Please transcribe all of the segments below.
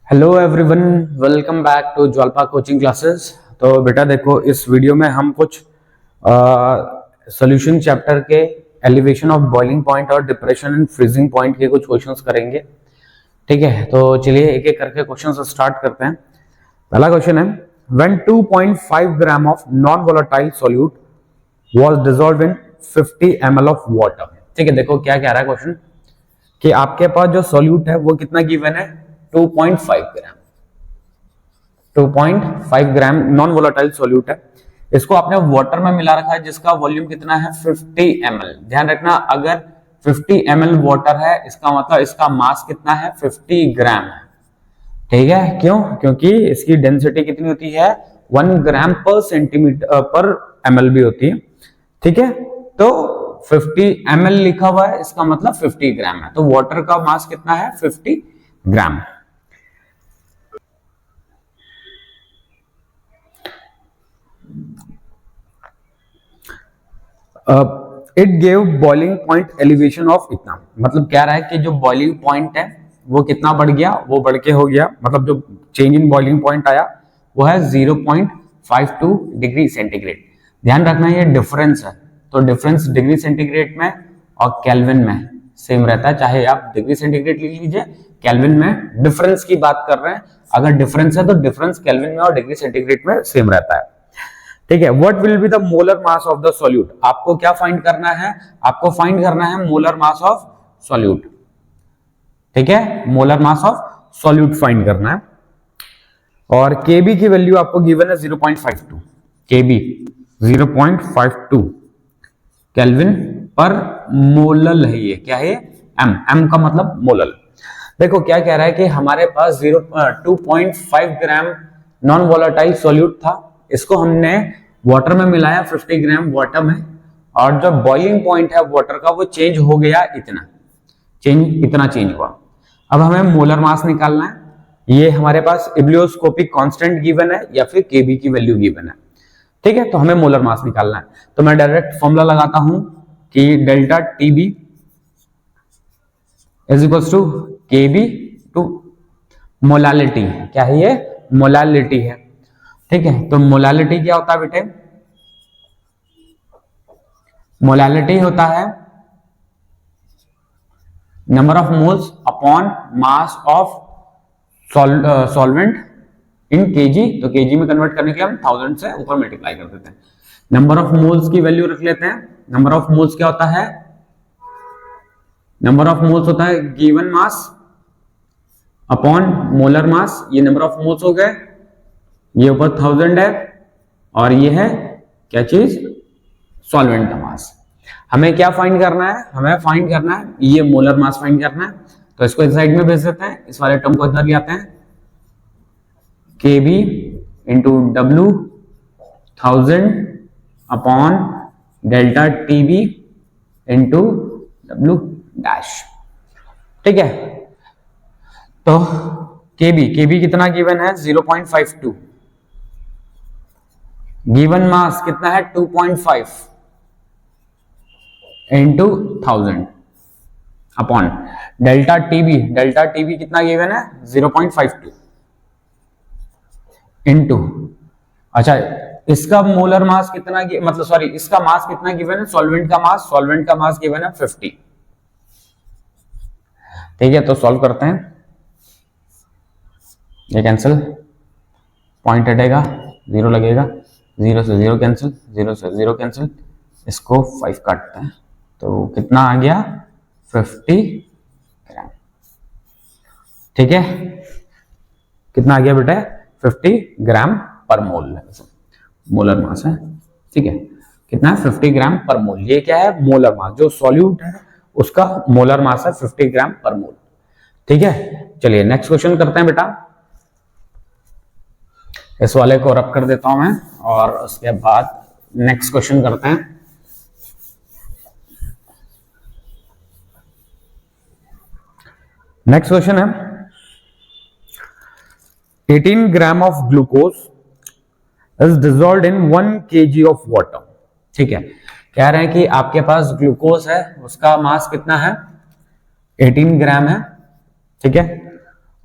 Hello everyone, welcome back to Jwalpa coaching classes. तो बेटा देखो, इस वीडियो में हम कुछ सॉल्यूशन चैप्टर के एलिवेशन ऑफ बॉइलिंग पॉइंट और डिप्रेशन एंड फ्रीजिंग पॉइंट के कुछ क्वेश्चंस करेंगे। ठीक है, तो चलिए एक एक करके क्वेश्चंस स्टार्ट करते हैं। पहला क्वेश्चन है, when 2.5 gram of non volatile solute was dissolved in 50 ml of water. ठीक है, देखो क्या कह रहा है क्वेश्चन कि आपके पास जो सॉल्यूट है वो कितना गिवन है, 2.5 ग्राम। 2.5 ग्राम नॉन वोलेटाइल सॉल्यूट है, इसको आपने वाटर में मिला रखा है जिसका वॉल्यूम कितना है, 50 ml। ध्यान रखना, अगर 50 ml वाटर है इसका मतलब इसका मास कितना है, 50 ग्राम है। ठीक है, क्यों? क्योंकि इसकी डेंसिटी कितनी होती है, 1 ग्राम पर सेंटीमीटर पर ml भी होती है। ठीक है, तो 50 ml लिखा हुआ है, इसका मतलब 50 ग्राम है। तो वाटर का मास कितना है, 50 gram. It gave boiling point elevation of इतना, मतलब कह रहा है कि जो बॉइलिंग पॉइंट है वो कितना बढ़ गया, वो बढ़ के हो गया, मतलब जो चेंज इन बॉइलिंग पॉइंट आया वो है 0.52 डिग्री सेंटीग्रेड। ध्यान रखना ये डिफरेंस है, तो डिफरेंस डिग्री सेंटीग्रेड में और केल्विन में सेम रहता है, चाहे आप डिग्री सेंटीग्रेड लिख लीजिए, केल्विन में डिफरेंस की बात कर रहे हैं। अगर डिफरेंस है तो डिफरेंस केल्विन में और डिग्री सेंटीग्रेड में सेम रहता है। ठीक है, what will be the molar mass of the solute. आपको क्या फाइंड करना है, आपको फाइंड करना है मोलर मास ऑफ सॉल्यूट। ठीक है, molar mass of solute find करना है। और केबी की वैल्यू आपको गिवन है 0.52, केबी 0.52 केल्विन पर मोलल है। ये क्या है, एम, एम का मतलब मोलल। देखो क्या कह रहा है कि हमारे पास 2.5 ग्राम नॉन वोलेटाइल सॉल्यूट था, इसको हमने वाटर में मिलाया 50 ग्राम वाटर में, और जो बॉइलिंग पॉइंट है वाटर का वो चेंज हो गया, इतना चेंज हुआ। अब हमें मोलर मास निकालना है। ये हमारे पास इब्लियोस्कोपिक कांस्टेंट गिवन है या फिर केबी की वैल्यू गिवन है। ठीक है, तो हमें मोलर मास निकालना है, तो मैं डायरेक्ट फॉर्मूला लगाता हूं कि delta TB is equals to KB to molality. क्या है ये, मोलालिटी है। ठीक है, तो मोलालिटी क्या होता है बेटे, मोलालिटी होता है number of moles upon mass of solvent in KG. तो केजी में कन्वर्ट करने के लिए हम 1000 से ऊपर मल्टीप्लाई कर देते हैं। नंबर ऑफ मोल्स की वैल्यू रख लेते हैं। नंबर ऑफ मोल्स क्या होता है, नंबर ऑफ मोल्स होता है गिवन मास अपॉन मोलर मास। ये नंबर ऑफ मोल्स हो गए, ये ऊपर 1000 है, और ये है क्या चीज, सॉल्वेंट का मास। हमें क्या फाइंड करना है, हमें फाइंड करना है ये मोलर मास फाइंड करना है। तो इसको इस साइड में भेज देते हैं, इस वाले टर्म को इधर ले आते हैं, KB into W 1000 upon delta TB into W dash. ठीक है, तो केबी कितना गिवन है, 0.52, गिवन मास कितना है 2.5 इंटू 1000 अपॉन डेल्टा टीबी कितना गिवन है 0.52 इंटू, अच्छा इसका मोलर मास कितना, मतलब सॉरी इसका मास कितना गिवन है, सॉल्वेंट का मास गिवन है 50। ठीक है, तो सॉल्व करते हैं, ये कैंसिल, पॉइंट हटेगा, 0 लगेगा, 0 से 0 कैंसिल, 0 से 0 कैंसिल, इसको 5 काटते हैं, तो कितना आ गया 50 ग्राम। ठीक है, कितना आ गया बेटा, 50 ग्राम पर मोल, मोलर मास है। ठीक है, कितना है 50 ग्राम पर मोल। ये क्या है, मोलर मास, जो सॉल्यूट है उसका मोलर मास है 50 ग्राम पर मोल। ठीक है, चलिए नेक्स्ट क्वेश्चन करते हैं बेटा। इस वाले को रब कर देता हूं मैं, और उसके बाद नेक्स्ट क्वेश्चन करते हैं। नेक्स्ट क्वेश्चन है, 18 gram of glucose is dissolved in 1 kg of water. ठीक है, कह रहे हैं कि आपके पास ग्लूकोज है, उसका मास कितना है, 18 ग्राम है। ठीक है,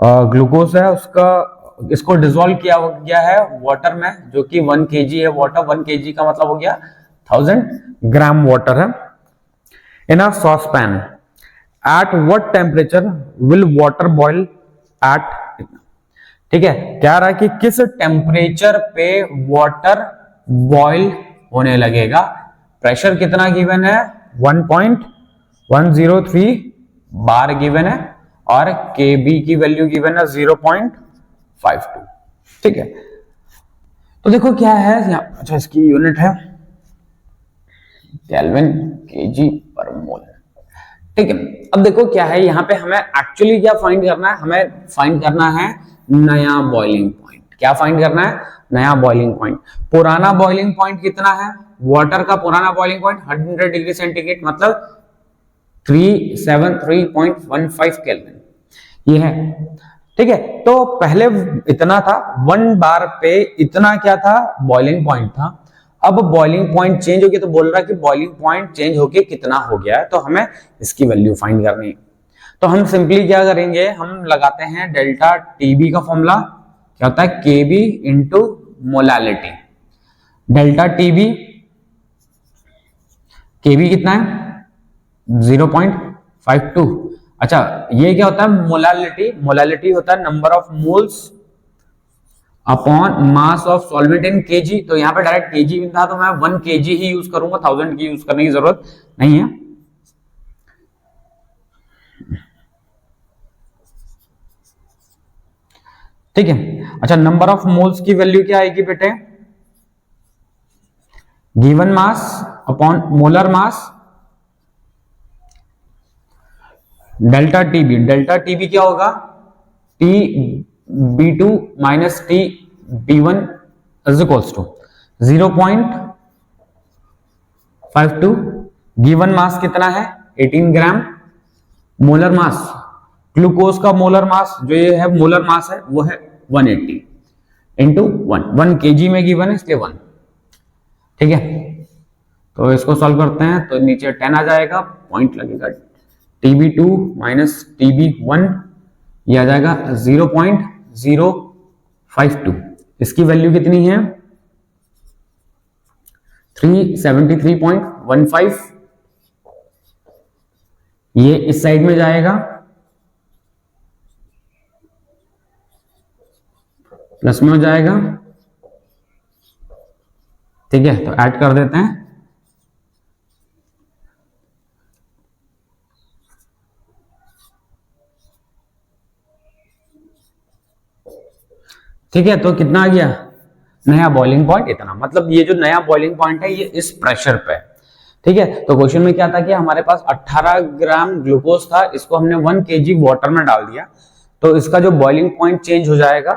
ग्लूकोज है उसका, इसको डिसॉल्व किया गया है वाटर में, जो कि 1 kg है वाटर। 1 kg का मतलब हो गया 1000 ग्राम वाटर है। In a saucepan at what temperature will water boil at. ठीक है, क्या रहा है कि किस टेम्परेचर पे वाटर बॉईल होने लगेगा। प्रेशर कितना गिवन है, 1.103 बार गिवन है, और केबी की वैल्यू गिवन है 0.52। ठीक है, तो देखो क्या है यहाँ, अच्छा इसकी यूनिट है केल्विन केजी पर मोल। ठीक है, अब देखो क्या है यहाँ पे, हमें एक्चुअली क्या फाइंड करना है, हमें फाइंड करना है नया बॉइलिंग पॉइंट। क्या फाइंड करना है, नया बॉइलिंग पॉइंट। पुराना बॉइलिंग पॉइंट कितना है, वाटर का पुराना बॉइलिंग पॉइंट 100 डिग्री सेंटीग्रेड, मतलब 373.15 केल्विन ये है। ठीक है, तो पहले इतना था 1 बार पे, इतना क्या था, बॉइलिंग पॉइंट था। अब बॉइलिंग पॉइंट चेंज हो गया, तो बोल रहा है कि बॉइलिंग पॉइंट चेंज होके कितना हो गया है, तो हमें इसकी वैल्यू फाइंड करनी है। तो हम सिंपली क्या करेंगे, हम लगाते हैं डेल्टा टीबी का फॉर्मूला, क्या होता है केबी into molality. Delta TB, KB कितना है 0.52। अच्छा ये क्या होता है मोलालिटी, मोलालिटी होता है number of moles upon mass of solvent in KG. तो यहाँ पे डायरेक्ट केजी में था, तो मैं 1 kg ही यूज करूंगा, 1000 की यूज करने की जरूरत नहीं है। ठीक है, अच्छा नंबर ऑफ मोल्स की वैल्यू क्या आएगी बेटे, given mass upon molar mass, delta TB. Delta TB क्या होगा, T B two minus T B one is equals to 0.52। Given mass कितना है 18 ग्राम। मोलर मास, ग्लूकोज का मोलर मास जो ये है मोलर मास है वो है 180 इंटू 1 kg में गिवन है इसलिए 1। ठीक है, तो इसको सॉल्व करते हैं तो नीचे 10 आ जाएगा, पॉइंट लगेगा TB2 माइनस TB1, ये आ जाएगा 0.052। इसकी वैल्यू कितनी है 373.15। ये इस साइड में जाएगा, प्लस में हो जाएगा। ठीक है, तो ऐड कर देते हैं। ठीक है, तो कितना आ गया नया बॉइलिंग पॉइंट इतना, मतलब ये जो नया बॉइलिंग पॉइंट है ये इस प्रेशर पे। ठीक है, तो क्वेश्चन में क्या था कि हमारे पास 18 ग्राम ग्लूकोज था, इसको हमने 1 kg वाटर में डाल दिया, तो इसका जो बॉइलिंग पॉइंट चेंज हो जाएगा।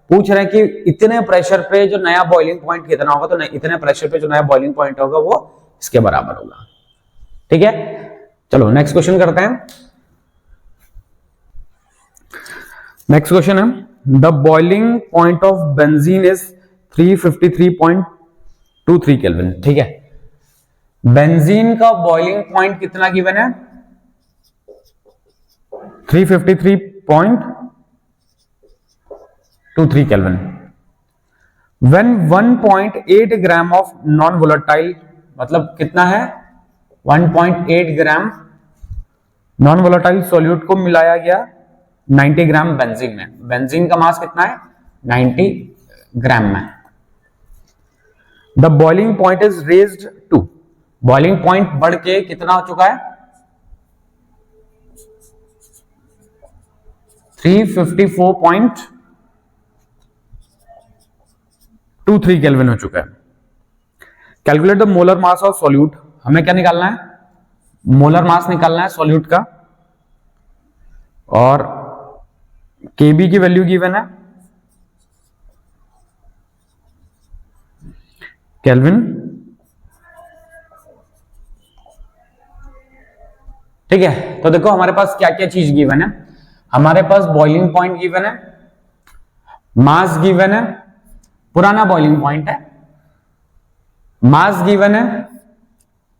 पूछ रहे हैं कि इतने प्रेशर पे जो नया बॉइलिंग पॉइंट कितना होगा, तो इतने प्रेशर पे जो नया बॉइलिंग पॉइंट होगा वो इसके बराबर होगा। ठीक है, चलो नेक्स्ट क्वेश्चन करते हैं। नेक्स्ट क्वेश्चन है the boiling point of benzene is 353.23 kelvin. ठीक है, बेंजीन का बॉइलिंग पॉइंट कितना गिवन है 353.23 kelvin. When 1.8 gram of non volatile, मतलब कितना है 1.8 ग्राम नॉन वोलेटाइल सॉल्यूट को मिलाया गया 90 ग्राम बेंजीन में। बेंजीन का मास कितना है 90 ग्राम में। The boiling point is raised to, boiling point बढ़ के कितना हो चुका है 354.23 केल्विन हो चुका है। Calculate the molar mass of solute, हमें क्या निकालना है मोलर मास निकालना है सॉल्यूट का, और केबी की वैल्यू गिवन है केल्विन। ठीक है, तो देखो हमारे पास क्या क्या चीज गिवन है, हमारे पास बॉइलिंग पॉइंट गिवन है, मास गिवन है, पुराना बॉइलिंग पॉइंट है, मास गिवन है,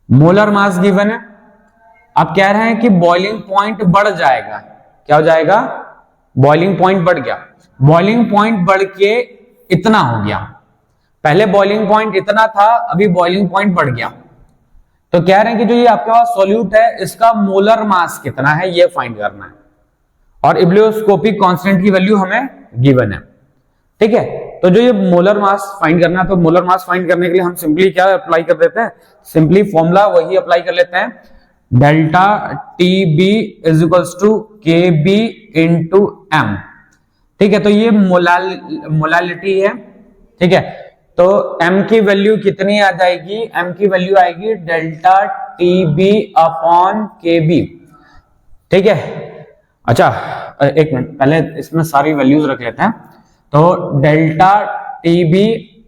मोलर मास गिवन है। अब कह रहे हैं कि बॉइलिंग पॉइंट बढ़ जाएगा, क्या हो जाएगा बॉइलिंग पॉइंट बढ़ गया, बॉइलिंग पॉइंट बढ़ के इतना हो गया, पहले बॉइलिंग पॉइंट इतना था, अभी बॉइलिंग पॉइंट बढ़ गया। तो कह रहे हैं कि जो ये आपके पास सॉल्यूट है इसका मोलर मास कितना है ये फाइंड करना है, और इब्लियोस्कोपिक कांस्टेंट की वैल्यू हमें गिवन है। ठीक है, तो जो ये मोलर मास फाइंड करना है, तो मोलर मास फाइंड करने के लिए हम सिंपली क्या अप्लाई कर देते हैं, सिंपली फॉर्मूला वही अप्लाई कर लेते हैं, delta T B is equals to K B into M. ठीक है, तो ये मोलालिटी है। ठीक है, तो m की वैल्यू कितनी आ जाएगी, m की वैल्यू आएगी डेल्टा टी बी अपॉन के बी। ठीक है, अच्छा एक मिनट, पहले इसमें सारी वैल्यूज रख लेते हैं। तो delta T B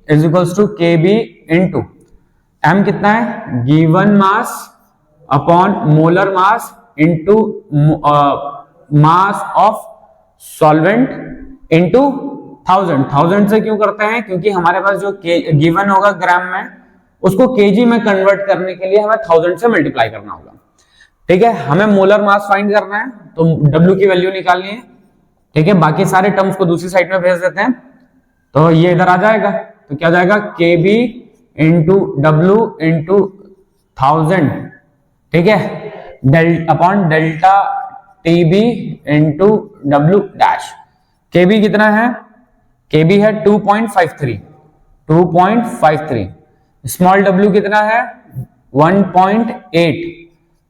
is equals to K B into M कितना है, given mass upon molar mass into mass of solvent into 1000 से क्यों करते हैं, क्योंकि हमारे पास जो गिवन होगा ग्राम में उसको केजी में कन्वर्ट करने के लिए हमें 1000 से मल्टीप्लाई करना होगा। ठीक है, हमें मोलर मास फाइंड करना है तो W की वैल्यू निकालनी है। ठीक है, बाकी सारे टर्म्स को दूसरी साइड में भेज देते हैं, तो ये इधर आ जाएगा, तो क्या जाएगा के बी इंटू डब्ल्यू इंटू 1000। ठीक है, upon delta T B into W dash. K B कितना है, के बी है 2.53, स्मॉल w कितना है 1.8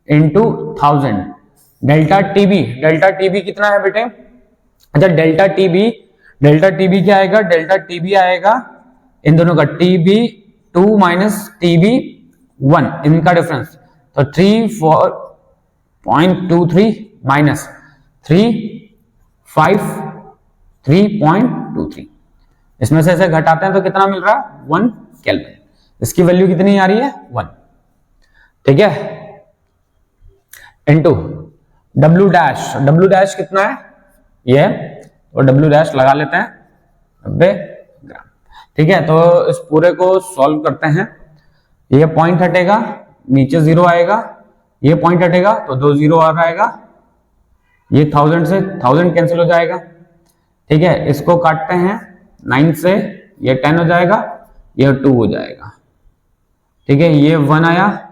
इंटू 1000। डेल्टा टीबी कितना है बेटे, अच्छा डेल्टा टीबी क्या आएगा, डेल्टा टीबी आएगा इन दोनों का टीबी 2 माइनस टीबी 1, इनका डिफरेंस, तो 3.23 माइनस 3.23, इसमें से घटाते हैं तो कितना मिल रहा है 1 केल्विन। इसकी वैल्यू कितनी आ रही है 1। ठीक है, इनटू डब्ल्यू डैश कितना है ये, तो डब्ल्यू डैश लगा लेते हैं 90 ग्राम। ठीक है, तो इस पूरे को सॉल्व करते हैं, ये पॉइंट हटेगा, नीचे 0 आएगा, ये पॉइंट हटेगा तो 2 0 आ जाएगा, ये 1000 से 1000 कैंसिल हो जाएगा। ठीक है, इसको काटते हैं 9 से, ये 10 हो जाएगा, ये 2 हो जाएगा। ठीक है, ये 1 आया,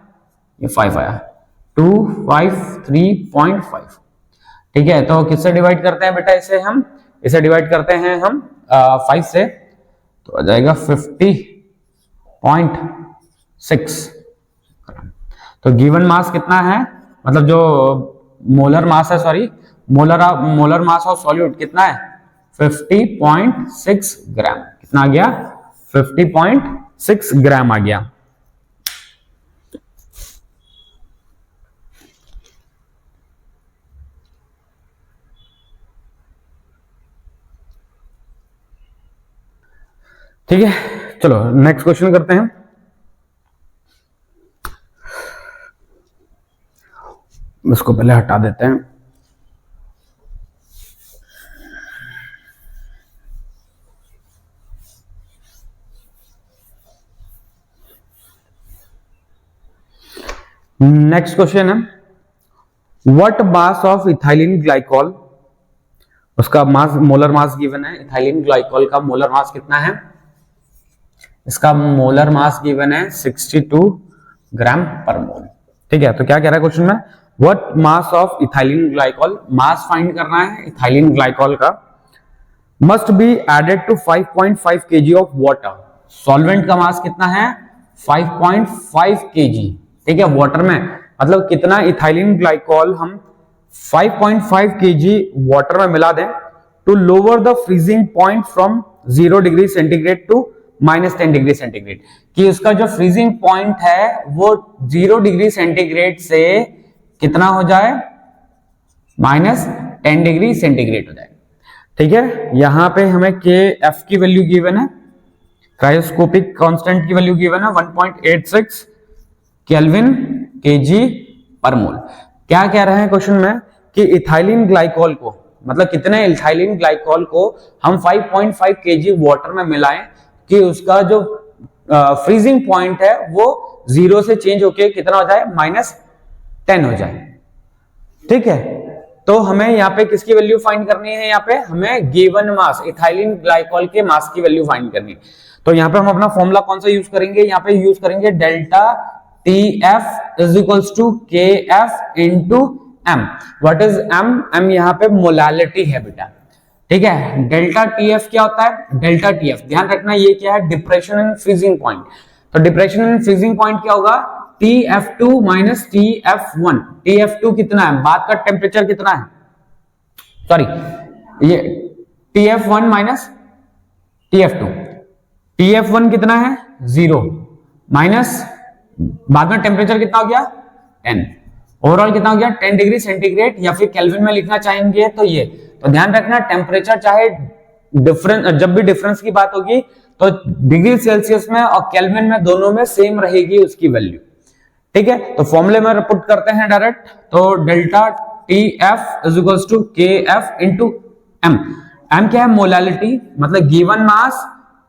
ये 5 आया, 253.5। ठीक है, तो किससे डिवाइड करते हैं बेटा, इसे डिवाइड करते हैं हम 5 से, तो आ जाएगा 50.6। तो गिवन मास कितना है, मतलब जो मोलर मास है, sorry molar mass of solute कितना है 50.6 ग्राम। कितना आ गया 50.6 ग्राम आ गया। ठीक है, चलो नेक्स्ट क्वेश्चन करते हैं। इसको पहले हटा देते हैं। नेक्स्ट क्वेश्चन है, what mass of ethylene glycol, उसका मास मोलर मास गिवन है, इथाइलिन ग्लाइकॉल का मोलर मास कितना है, इसका मोलर मास गिवन है 62 ग्राम पर मोल। ठीक है, तो क्या कह रहा है क्वेश्चन में, what mass of ethylene glycol, mass find करना है इथाइलिन ग्लाइकॉल का, must be added to 5.5 kg of water. Solvent का मास कितना है 5.5 kg। ठीक है, वाटर में मतलब कितना इथाइलिन ग्लाइकॉल हम 5.5 kg वाटर में मिला दें to lower the freezing point from 0 degree centigrade to -10 degree centigrade, कि उसका जो फ्रीजिंग पॉइंट है वो 0 डिग्री सेंटीग्रेड से कितना हो जाए -10 डिग्री सेंटीग्रेड हो जाए। ठीक है, यहां पे हमें Kf की वैल्यू गिवन है, क्रायोस्कोपिक कांस्टेंट की वैल्यू गिवन है 1.86 केल्विन केजी पर मोल। क्या कह रहे हैं क्वेश्चन में कि इथाइलिन ग्लाइकॉल को, मतलब कितने इथाइलिन ग्लाइकॉल को हम 5.5 kg वाटर में मिलाएं कि उसका जो फ्रीजिंग पॉइंट है वो 0 से चेंज होके कितना हो जाए -10 हो जाए। ठीक है, तो हमें यहाँ पे किसकी वैल्यू फाइंड करनी है, यहाँ पे हमें गिवन मास इथाइलिन ग्लाइकॉल के मास की वैल्यू फाइंड करनी है। तो यहाँ पे हम अपना फॉर्मूला कौन सा यूज करेंगे, यहाँ पे यूज करेंगे delta TF is equals to KF into M। What is M? M यहाँ पे मोलालिटी है बेटा, ठीक है। डेल्टा TF क्या होता है, डेल्टा TF ध्यान रखना ये क्या है, डिप्रेशन इन फ्रीजिंग पॉइंट। तो डिप्रेशन इन फ्रीजिंग पॉइंट क्या होगा, TF2 माइनस TF1। TF2 कितना है, बात का टेम्परेचर कितना है, सॉरी ये TF1 माइनस TF2। TF1 कितना है 0 माइनस बाद में टेम्परेचर कितना हो गया 10, ओवरऑल कितना हो गया 10 डिग्री सेंटीग्रेड, या फिर केल्विन में लिखना चाहेंगे तो ये। तो ध्यान रखना टेम्परेचर चाहे डिफरेंस, जब भी डिफरेंस की बात होगी तो डिग्री सेल्सियस में और केल्विन में दोनों में सेम रहेगी उसकी वैल्यू, ठीक है। तो फॉर्मूले में पुट करते हैं डायरेक्ट, तो delta TF is equals to KF into M। M क्या है, मोलालिटी, मतलब given mass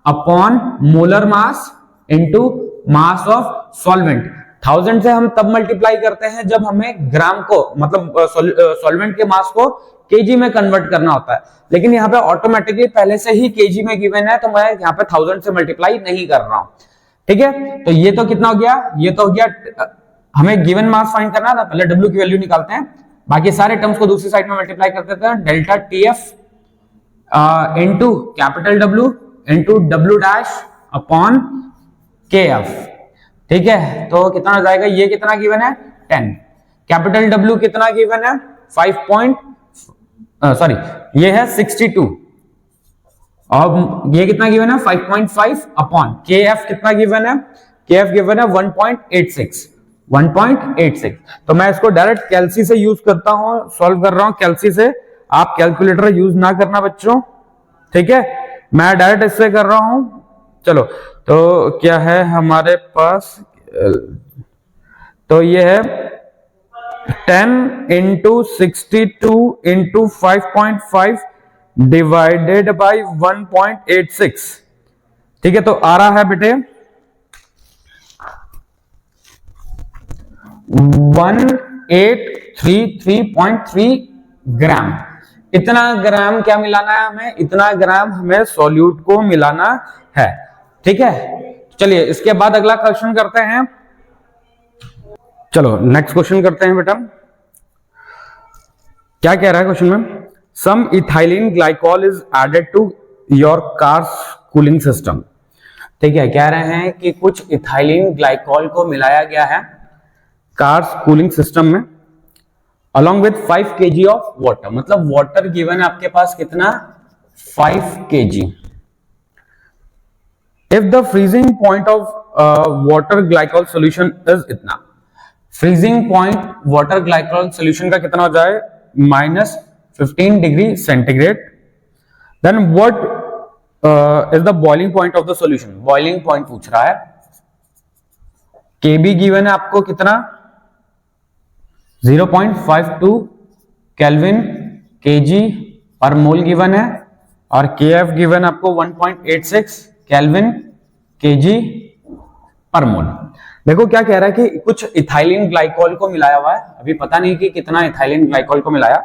upon molar mass into mass of solvent. 1000 से हम तब मल्टीप्लाई करते हैं जब हमें ग्राम को, मतलब सॉल्वेंट के मास को केजी में कन्वर्ट करना होता है, लेकिन यहाँ पे ऑटोमेटिकली पहले से ही केजी में गिवन है, तो मैं यहाँ पे 1000 से मल्टीप्लाई नहीं कर रहा हूं, ठीक है। तो ये तो कितना हो गया, ये तो हो गया, हमें गिवन मास फाइंड करना था, पहले W की वैल्यू निकालते हैं, बाकी सारे टर्म्स को दूसरी साइड में मल्टीप्लाई कर देते हैं। Delta TF into capital W into W dash upon KF, ठीक है। तो कितना हो जाएगा, ये कितना गिवन है 10, कैपिटल W कितना गिवन है ये है 62, और ये कितना गिवन है 5.5 अपॉन KF कितना गिवन है, KF गिवन है 1.86। तो मैं इसको डायरेक्ट कैल्सी से यूज करता हूं, सॉल्व कर रहा हूं कैल्सी से, आप कैलकुलेटर यूज ना करना बच्चों, ठीक है। मैं डायरेक्ट इससे कर रहा हूं। चलो तो क्या है हमारे पास, तो ये है 10 इंटू 62 इंटू 5.5 डिवाइडेड बाई 1.86, ठीक है। तो आ रहा है बेटे 1833.3 ग्राम। इतना ग्राम क्या मिलाना है हमें, इतना ग्राम हमें सॉल्यूट को मिलाना है, ठीक है। चलिए इसके बाद अगला क्वेश्चन करते हैं, चलो नेक्स्ट क्वेश्चन करते हैं बेटा। क्या कह रहा है क्वेश्चन में, some ethylene glycol is added to your car's cooling system, ठीक है। कह रहे हैं कि कुछ इथाइलिन ग्लाइकॉल को मिलाया गया है कार्स कूलिंग सिस्टम में, along with 5 kg of water, मतलब वाटर गिवन है आपके पास कितना 5 kg। If the freezing point of water glycol solution is इतना, freezing point water glycol solution का कितना हो जाए -15 degree centigrade, then what is the boiling point of the solution. Boiling point पूछ रहा है, Kb गिवन है आपको कितना 0.52 केल्विन kg पर मोल गिवन है, और Kf गिवन आपको 1.86 केल्विन kg पर मोल। देखो क्या कह रहा है कि कुछ इथाइलिन ग्लाइकॉल को मिलाया हुआ है, अभी पता नहीं कि कितना इथाइलिन ग्लाइकॉल को मिलाया,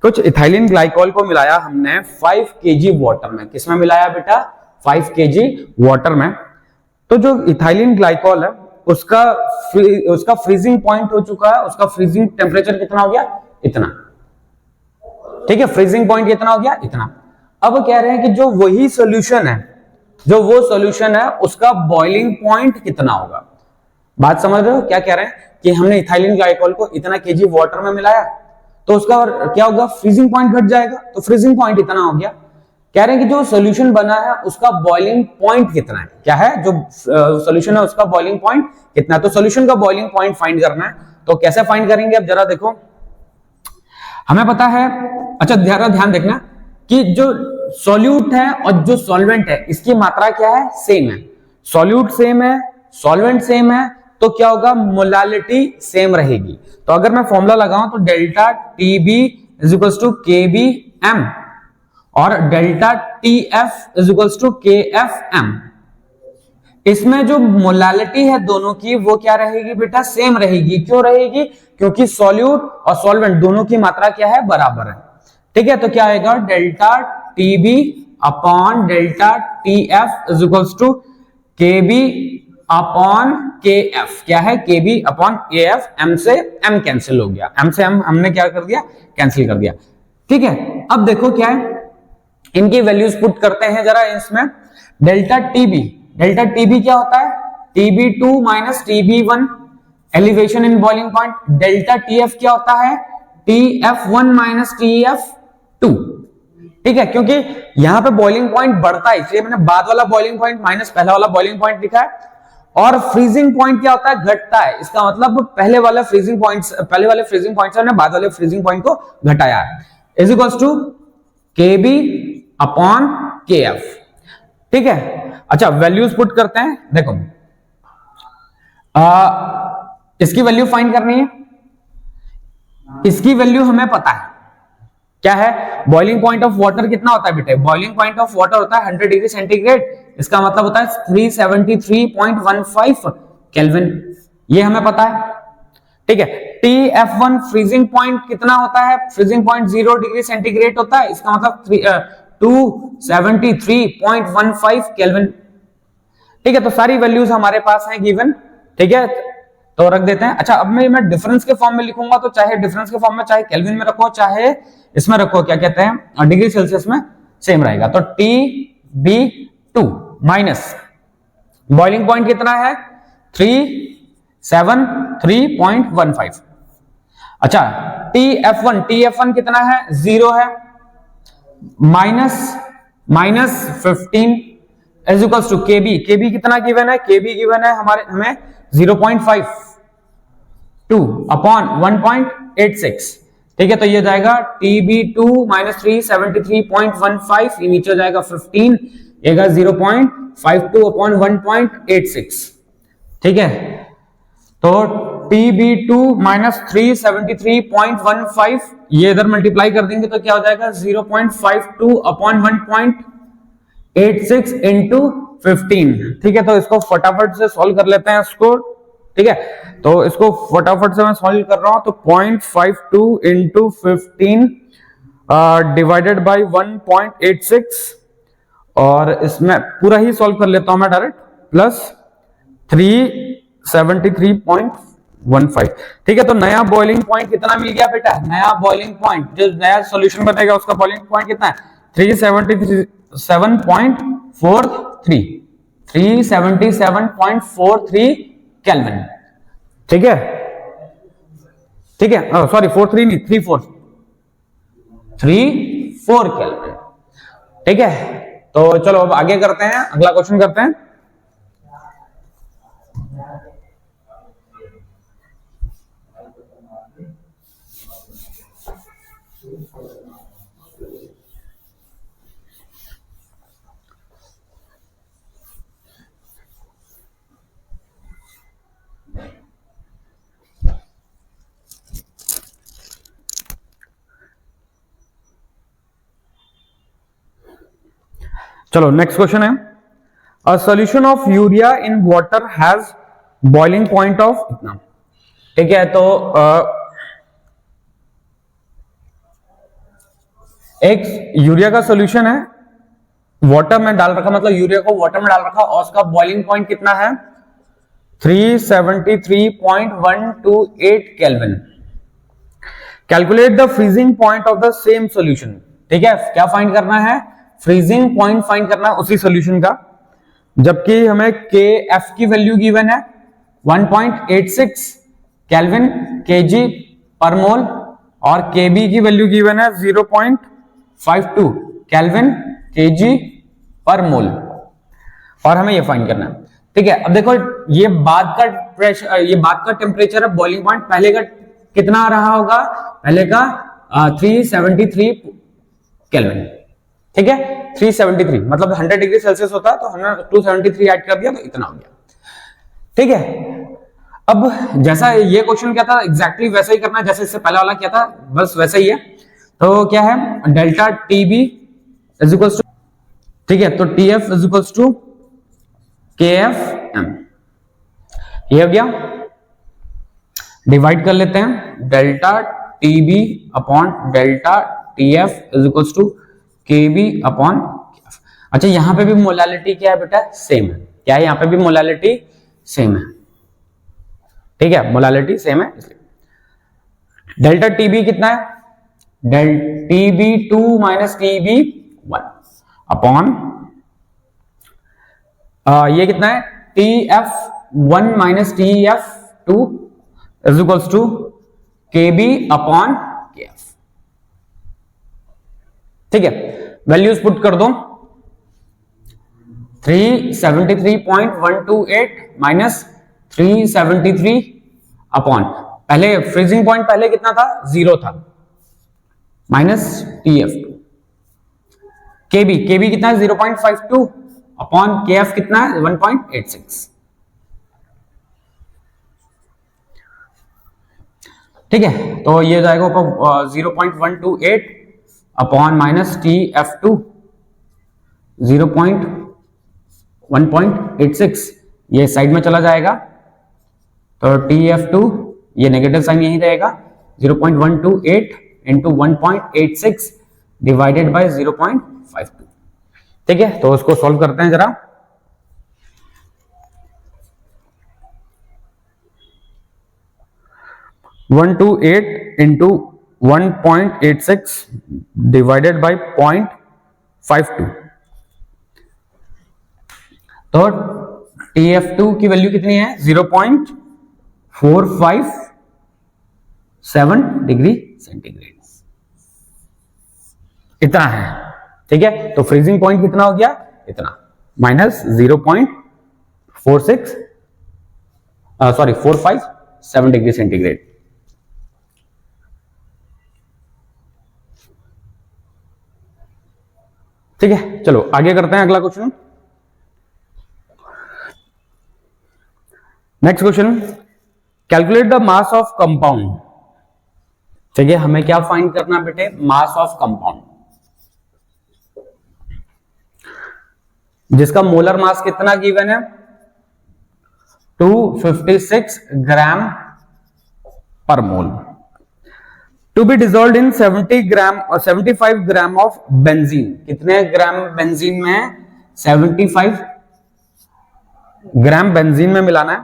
कुछ इथाइलिन ग्लाइकॉल को मिलाया हमने 5 kg वाटर में। किसमें मिलाया बेटा 5 kg वाटर में। तो जो इथाइलिन ग्लाइकॉल है उसका फ्रीजिंग पॉइंट हो चुका है, उसका फ्रीजिंग टेम्परेचर कितना हो गया इतना, ठीक है। फ्रीजिंग पॉइंट कितना हो गया इतना। अब कह रहे हैं कि जो वही सॉल्यूशन है, जो वो सॉल्यूशन है उसका बॉइलिंग पॉइंट कितना होगा। बात समझ रहे हो क्या कह रहे हैं कि हमने इथाइलिन ग्लाइकॉल को इतना kg वाटर में मिलाया तो उसका क्या होगा, फ्रीजिंग पॉइंट घट जाएगा, तो फ्रीजिंग पॉइंट इतना हो गया। कह रहे हैं कि जो सॉल्यूशन बना है उसका बॉइलिंग पॉइंट कितना है, क्या है जो सॉल्यूशन है उसका बॉइलिंग पॉइंट कितना है। तो सॉल्यूशन का बॉइलिंग पॉइंट फाइंड करना है, तो कैसे फाइंड करेंगे अब जरा देखो। हमें पता है, अच्छा ध्यान देखना कि जो सॉल्यूट है और जो सॉल्वेंट है इसकी मात्रा क्या है, सेम है। सॉल्यूट सेम है, सॉल्वेंट सेम है, तो क्या होगा, मोलालिटी सेम रहेगी। तो अगर मैं फॉर्मूला लगाऊं तो delta TB is equals to KBM और delta TF is equals to KFM। इसमें जो मोलालिटी है दोनों की वो क्या रहेगी बेटा, सेम रहेगी। क्यों रहेगी? क्योंकि सॉल्यूट और सॉल्वेंट दोनों की मात्रा क्या है, बराबर है। ठीक है, तो क्या आएगा, delta TB upon delta TF is equals to KB upon K F. क्या है, KB upon A F. M से एम कैंसिल हो गया, एम से एम हमने क्या कर दिया, कैंसिल कर दिया। ठीक है, अब देखो क्या है, इनकी वैल्यूज पुट करते हैं जरा इसमें। डेल्टा टीबी क्या होता है, TB2 minus TB1 elevation in boiling point. Delta TF क्या होता है, TF1 माइनस TF2। ठीक है, क्योंकि यहां पे बॉइलिंग पॉइंट बढ़ता है इसलिए मैंने बाद वाला बॉइलिंग पॉइंट माइनस पहला वाला बॉइलिंग पॉइंट लिखा है। और फ्रीजिंग पॉइंट क्या होता है, घटता है। इसका मतलब पहले वाले फ्रीजिंग पॉइंट से हमने बाद वाले फ्रीजिंग पॉइंट को घटाया है। Is equals to KB upon KF। ठीक है, अच्छा वैल्यूज पुट करते हैं। देखो इसकी वैल्यू फाइंड करनी है। इसकी वैल्यू हमें पता है क्या है, बॉइलिंग पॉइंट ऑफ वाटर कितना होता है बेटे, बॉइलिंग पॉइंट ऑफ वाटर होता है 100 डिग्री सेंटीग्रेड। इसका मतलब होता है 373.15 केल्विन, ये हमें पता है। ठीक है, TF1 फ्रीजिंग पॉइंट कितना होता है, फ्रीजिंग पॉइंट 0 डिग्री सेंटीग्रेड होता है। इसका मतलब 273.15 केल्विन। ठीक है, तो सारी वैल्यूज हमारे पास हैं गिवन। ठीक है, तो रख देते हैं। अच्छा, अब मैं डिफरेंस के फॉर्म में लिखूंगा, तो चाहे डिफरेंस के फॉर्म में, चाहे केल्विन में रखो, चाहे इसमें रखो, क्या कहते हैं, डिग्री सेल्सियस में, सेम रहेगा। तो TB2 माइनस बॉइलिंग पॉइंट कितना है, 373.15। अच्छा, TF1 कितना है, 0 है, माइनस 15 इज इक्वल्स टू केबी कितना गिवन है, केबी गिवन है हमें 0.52 अपॉन 1.86। ठीक है, तो ये जाएगा TB2 माइनस 373.15, ये नीचे जाएगा 15, ये 0.52 अपॉन 1.86। ठीक है, तो TB2 माइनस 373.15 ये इधर मल्टीप्लाई कर देंगे तो क्या हो जाएगा, 0.52 अपॉन 1.86 इंटू 15। ठीक है, तो इसको फटाफट से सॉल्व कर लेते हैं इसको। ठीक है, तो इसको फटाफट से मैं सॉल्व कर रहा हूं, तो 0.52 इंटू 15 डिवाइडेड बाई 1.86, और इसमें पूरा ही सॉल्व कर लेता हूं मैं डायरेक्ट, प्लस 373.15। ठीक है, तो नया बॉइलिंग पॉइंट कितना मिल गया बेटा, नया बॉइलिंग पॉइंट, जो नया सॉल्यूशन बनेगा उसका बॉइलिंग पॉइंट कितना है, 377.43 केल्विन। ठीक है, सॉरी 43 नहीं, 34 केल्विन। ठीक है, तो चलो अब आगे करते हैं, अगला क्वेश्चन करते हैं। चलो नेक्स्ट क्वेश्चन है, a solution of urea in water has boiling point of इतना। ठीक है, तो एक यूरिया का सॉल्यूशन है, वाटर में डाल रखा, मतलब यूरिया को वाटर में डाल रखा, और उसका बॉइलिंग पॉइंट कितना है, 373.128 kelvin. Calculate the freezing point of the same solution. ठीक है, क्या फाइंड करना है, फ्रीजिंग पॉइंट फाइंड करना है उसी सॉल्यूशन का, जबकि हमें KF की वैल्यू गिवन है 1.86 केल्विन kg पर मोल, और KB की वैल्यू गिवन है 0.52 केल्विन kg पर मोल, और हमें ये फाइंड करना है। ठीक है, अब देखो ये बाद का प्रेशर, ये बाद का टेम्परेचर है, बॉइलिंग पॉइंट पहले का कितना रहा होगा, पहले का 373 केल्विन। ठीक है, 373 मतलब 100 डिग्री सेल्सियस होता है, तो हमने 273 ऐड कर दिया तो इतना हो गया। ठीक है, अब जैसा ये क्वेश्चन क्या था, एग्जैक्टली वैसा ही करना है जैसे इससे पहले वाला क्या था, बस वैसा ही है। तो क्या है, delta TB is equals to, ठीक है, तो TF is equals to K F M. ये हो गया, डिवाइड कर लेते हैं, delta T B upon delta T F is equal to K B upon. अच्छा यहां पे भी मोलालिटी क्या है बेटा, सेम है। क्या है, यहां पे भी मोलालिटी सेम है, ठीक है, मोलालिटी सेम है इसलिए। डेल्टा टी बी कितना है, del T B two minus T B one upon ये कितना है, T F one minus T F two is equals to K B upon K F. ठीक है, वैल्यूज पुट कर दो, 373.128 माइनस 373 अपॉन, पहले फ्रीजिंग पॉइंट पहले कितना था, 0 था, minus T F two, K B कितना है 0.52 अपॉन के एफ कितना है 1.86। ठीक है, तो ये जाएगा ऊपर 0.128 upon minus T F to 0.1.86, ये साइड में चला जाएगा, तो टी एफ टू ये नेगेटिव साइन यही रहेगा, 0.128 इंटू 1.86 डिवाइडेड बाय 0.52। ठीक है, तो उसको सॉल्व करते हैं जरा। One two eight into 1.86 divided by 0.52, तो TF2 की वैल्यू कितनी है 0.457 डिग्री सेंटीग्रेड, इतना है। ठीक है, तो फ्रीजिंग पॉइंट कितना हो गया, इतना, माइनस 457 डिग्री सेंटीग्रेड। ठीक है, चलो आगे करते हैं अगला question. Next question, calculate the mass of compound. ठीक है, हमें क्या फाइंड करना बेटे, मास ऑफ कंपाउंड, जिसका मोलर मास कितना गिवन है 256 gram per mole, to be dissolve in 75 gram of benzene. कितने ग्राम बेंजीन में, 75 ग्राम बेंजीन में मिलाना है।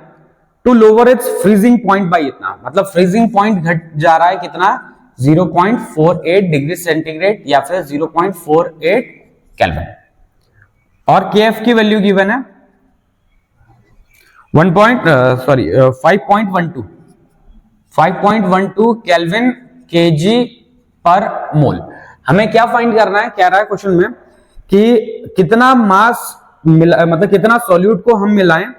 To lower its freezing point by इतना, मतलब फ्रीजिंग पॉइंट घट जा रहा है कितना, 0.48 डिग्री सेंटीग्रेड या फिर 0.48 केल्विन, और केएफ की वैल्यू गिवन है 5.12 केल्विन केजी पर मोल। हमें क्या फाइंड करना है, कह रहा है क्वेश्चन में कि कितना मास मतलब कितना सॉल्यूट को हम मिलाएं,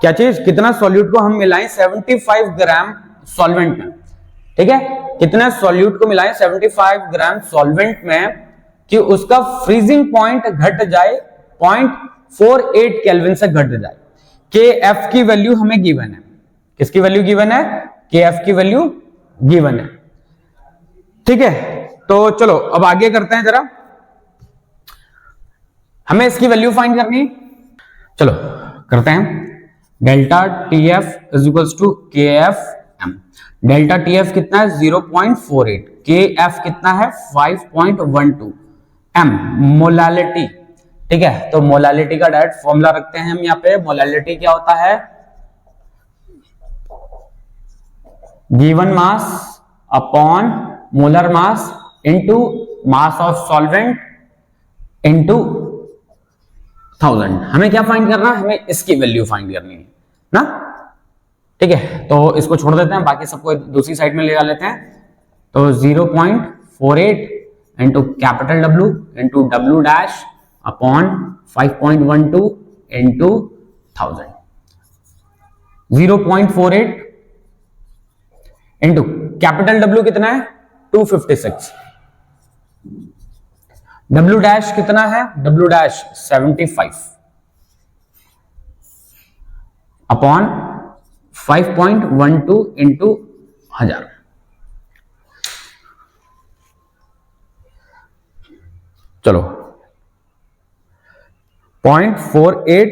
क्या चीज, कितना सॉल्यूट को हम मिलाएं 75 ग्राम सॉल्वेंट में। ठीक है, कितना सॉल्यूट को मिलाएं 75 ग्राम सॉल्वेंट में कि उसका फ्रीजिंग पॉइंट घट जाए 0.48 केल्विन से घट जाए। के एफ की वैल्यू हमें गिवन है, किसकी वैल्यू गिवन है, के एफ की वैल्यू गिवन है। ठीक है, तो चलो अब आगे करते हैं जरा, हमें इसकी वैल्यू फाइंड करनी, चलो करते हैं। Delta T F is equal to K F M. Delta T F कितना है 0.48, के एफ कितना है 5.12 एम, मोलालिटी। ठीक है, तो मोलालिटी का डायरेक्ट फॉर्मूला रखते हैं हम यहाँ पे। मोलालिटी क्या होता है, given mass upon molar mass into mass of solvent into 1000। हमें क्या फाइंड करना है, हमें इसकी वैल्यू फाइंड करनी है ना। ठीक है, तो इसको छोड़ देते हैं, बाकी सबको दूसरी साइड में ले लेते हैं। तो 0.48 into capital W into W dash upon 5.12 into 1000, 0.48 into capital W कितना है 256, डब्ल्यू डैश कितना है, डब्ल्यू डैश 75 अपॉन 5.12 इंटू 1000। चलो 0.48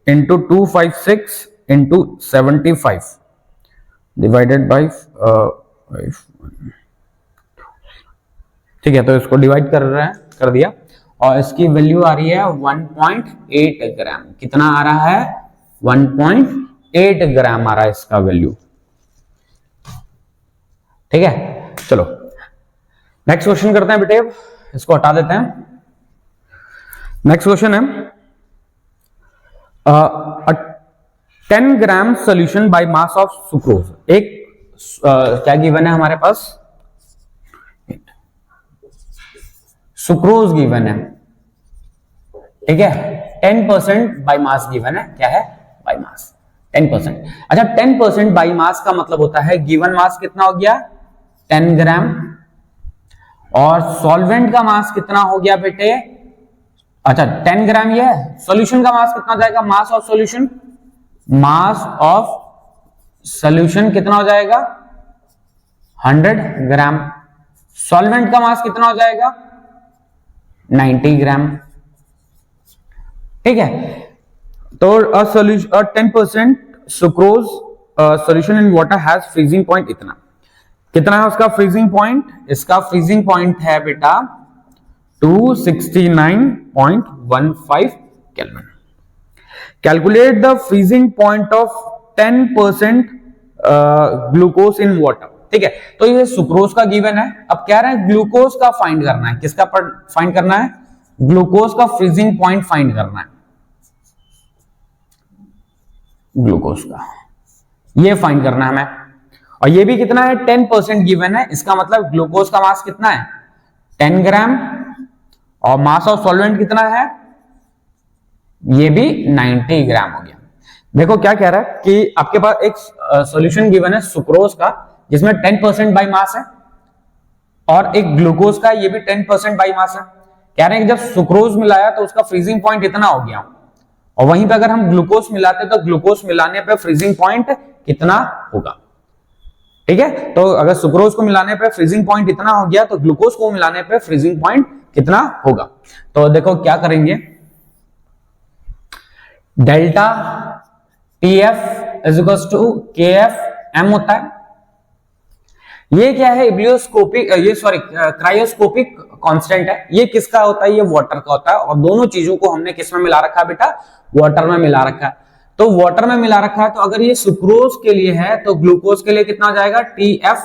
इंटू 256 इंटू 75 डिवाइडेड बाई 5। ठीक है, तो इसको डिवाइड कर दिया और इसकी वैल्यू आ रही है 1.8 ग्राम। कितना आ रहा है? 1.8 ग्राम आ रहा है इसका वैल्यू। ठीक है, चलो नेक्स्ट क्वेश्चन करते हैं बेटे, इसको हटा देते हैं। नेक्स्ट क्वेश्चन है 10 gram solution by mass of sucrose. एक क्या गिवन है हमारे पास? सुक्रोज गिवन है। ठीक है, 10% बाय मास गिवन है। क्या है? By mass 10%। अच्छा, 10% बाय मास का मतलब होता है गिवन मास कितना हो गया? 10 ग्राम। और सॉल्वेंट का मास कितना हो गया बेटे? अच्छा, 10 ग्राम ये है। सॉल्यूशन का मास कितना जाएगा? Mass of solution, mass of solution कितना हो जाएगा? 100 ग्राम। सॉल्वेंट का मास कितना हो जाएगा? 90 ग्राम। ठीक है, तो 10% sucrose solution in water has freezing point इतना। कितना है उसका फ्रीजिंग पॉइंट? इसका फ्रीजिंग पॉइंट है बेटा 269.15 kelvin. Calculate the freezing point of 10% glucose in water. ठीक है, तो ये सुक्रोज का गिवन है। अब क्या रहा है? ग्लूकोज का फाइंड करना है। किसका फाइंड करना है? ग्लूकोज का फ्रीजिंग पॉइंट फाइंड करना है। ग्लूकोज का ये फाइंड करना है हमें। और ये भी कितना है? 10% गिवन है। इसका मतलब ग्लूकोज का मास कितना है? 10 ग्राम। और मास ऑफ सॉल्वेंट कितना है? ये भी 90 ग्राम हो गया। देखो क्या कह रहा है कि आपके पास एक सॉल्यूशन गिवन है सुक्रोज का, जिसमें 10% बाई मास है, और एक ग्लूकोज का, ये भी 10% बाई मास है। कह रहे हैं कि जब सुक्रोज मिलाया तो उसका फ्रीजिंग पॉइंट इतना हो गया, और वहीं पे अगर हम ग्लूकोज मिलाते तो ग्लूकोज मिलाने पे फ्रीजिंग पॉइंट कितना होगा। ठीक है, तो अगर सुक्रोज को मिलाने पे फ्रीजिंग पॉइंट इतना हो गया तो ग्लूकोज को मिलाने पे फ्रीजिंग पॉइंट कितना होगा। तो देखो क्या करेंगे, delta TF is equal to KF m होता है। ये क्या है? इब्लियोस्कोपिक, ये सॉरी क्रायोस्कोपिक कांस्टेंट है। ये किसका होता है? ये वाटर का होता है। और दोनों चीजों को हमने किस में मिला रखा है बेटा? वाटर में मिला रखा है। तो वाटर में मिला रखा है, तो अगर ये सुक्रोज के लिए है तो ग्लूकोज के लिए कितना जाएगा? TF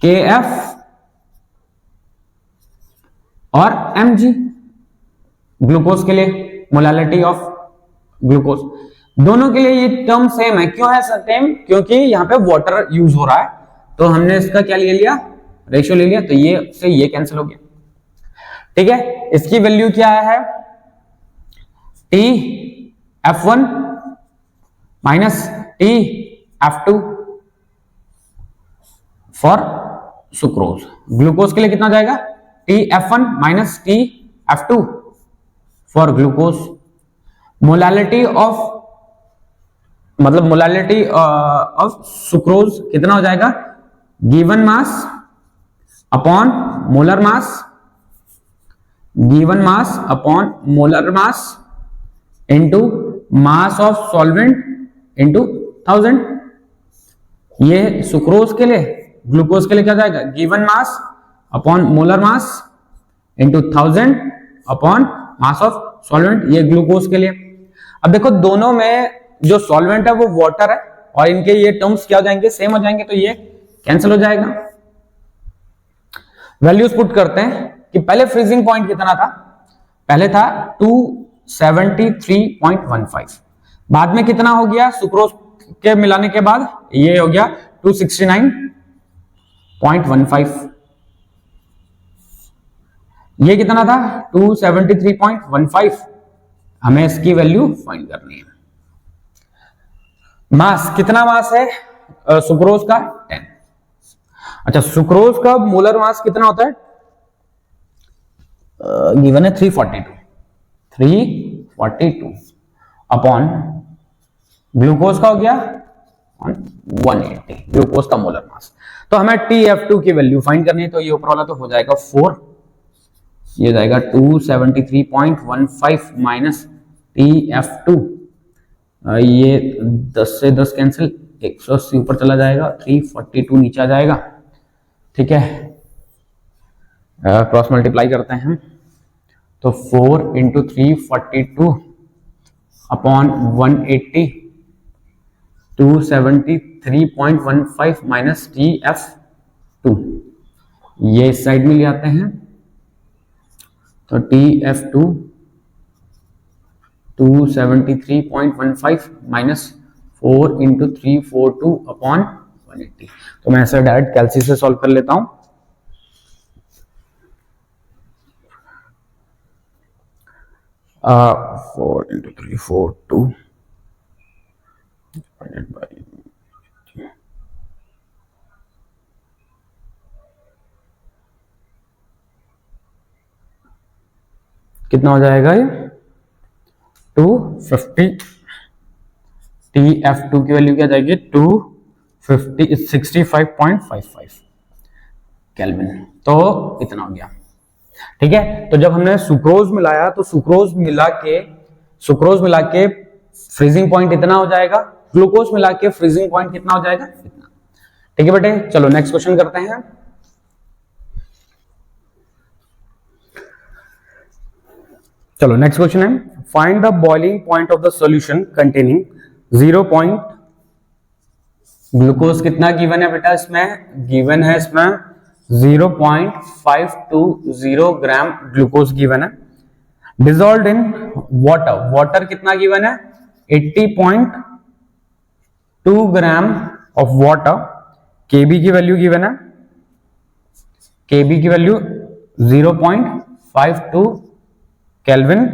KF और mg। ग्लूकोज के लिए मोलालिटी ऑफ ग्लूकोज, दोनों के लिए ये टर्म सेम है। क्यों है सेम? क्योंकि यहां पे वाटर यूज हो रहा है, तो हमने इसका क्या ले लिया? रेशियो ले लिया। तो ये से ये कैंसिल हो गया। ठीक है, इसकी वैल्यू क्या है? TF1 minus TF2 for sucrose. Glucose के लिए कितना जाएगा? TF1 minus TF2 for glucose. Molality of, मतलब मोलालिटी ऑफ सुक्रोज कितना हो जाएगा? Given mass upon molar mass, given mass upon molar mass into mass of solvent into 1000। ये sucrose के लिए, ग्लूकोज के लिए क्या जाएगा? Given mass upon molar mass into 1000 upon mass of solvent, ये ग्लूकोज के लिए। अब देखो दोनों में जो सॉल्वेंट है वो वाटर है, और इनके ये टर्म्स क्या हो जाएंगे? सेम हो जाएंगे, तो ये कैंसिल हो जाएगा। वैल्यूज पुट करते हैं कि पहले फ्रीजिंग पॉइंट कितना था? पहले था 273.15। बाद में कितना हो गया? सुक्रोज के मिलाने के बाद ये हो गया 269.15। ये कितना था? 273.15। हमें इसकी वैल्यू फाइंड करनी है। मास कितना मास है सुक्रोज का? 10। अच्छा, सुक्रोज का मोलर मास कितना होता है? गिवन है 342 अपॉन ग्लूकोज का हो गया 180, ग्लूकोज का मोलर मास। तो हमें TF2 की वैल्यू फाइंड करनी है, तो ये ऊपर वाला तो हो जाएगा 4 ये जाएगा 273.15 माइनस TF2, ये 10 से 10 कैंसिल, 180 ऊपर चला जाएगा, 342 नीचे आ जाएगा। ठीक है, क्रॉस मल्टीप्लाई करते हैं हम, तो 4 इंटू 342 अपॉन 180, 273.15 माइनस TF2, ये इस साइड में ले आते हैं, तो TF2 273.15 माइनस 4 इंटू 342 अपॉन 180। तो मैं ऐसे डायरेक्ट कैलसी से सॉल्व कर लेता हूं। uh, 4 into 342 divided by कितना हो जाएगा ये 250। TF2 की वैल्यू क्या जाएगी 265.55 केल्विन। तो इतना हो गया। ठीक है, तो जब हमने सुक्रोज मिलाया तो सुक्रोज मिला के फ्रीजिंग पॉइंट इतना हो जाएगा, ग्लूकोज मिला के फ्रीजिंग पॉइंट कितना हो जाएगा इतना। ठीक है बेटे, चलो नेक्स्ट क्वेश्चन करते हैं। चलो नेक्स्ट क्वेश्चन है, find the boiling point of the solution containing 0 point, glucose कितना गिवन है बेटा, इसमें गिवन है इसमें 0.520 ग्राम ग्लूकोज गिवन है, डिजॉल्व्ड इन वाटर, वाटर कितना गिवन है 80.2 ग्राम ऑफ वाटर, केबी की वैल्यू गिवन है, केबी की वैल्यू 0.52 केल्विन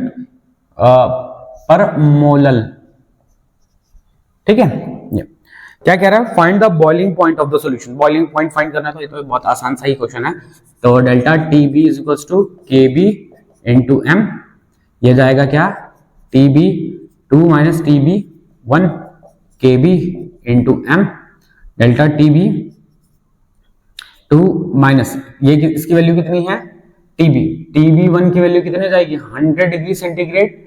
पर मोलल। ठीक है, क्या कह रहा है, find the boiling point of the solution, boiling point find करना है, तो ये तो बहुत आसान सा ही क्वेश्चन है। तो delta TB is equals to KB into M, ये जाएगा क्या TB2 minus TB1 KB into M, delta TB2 minus ये इसकी वैल्यू कितनी है TB1 की वैल्यू कितनी जाएगी 100 degree centigrade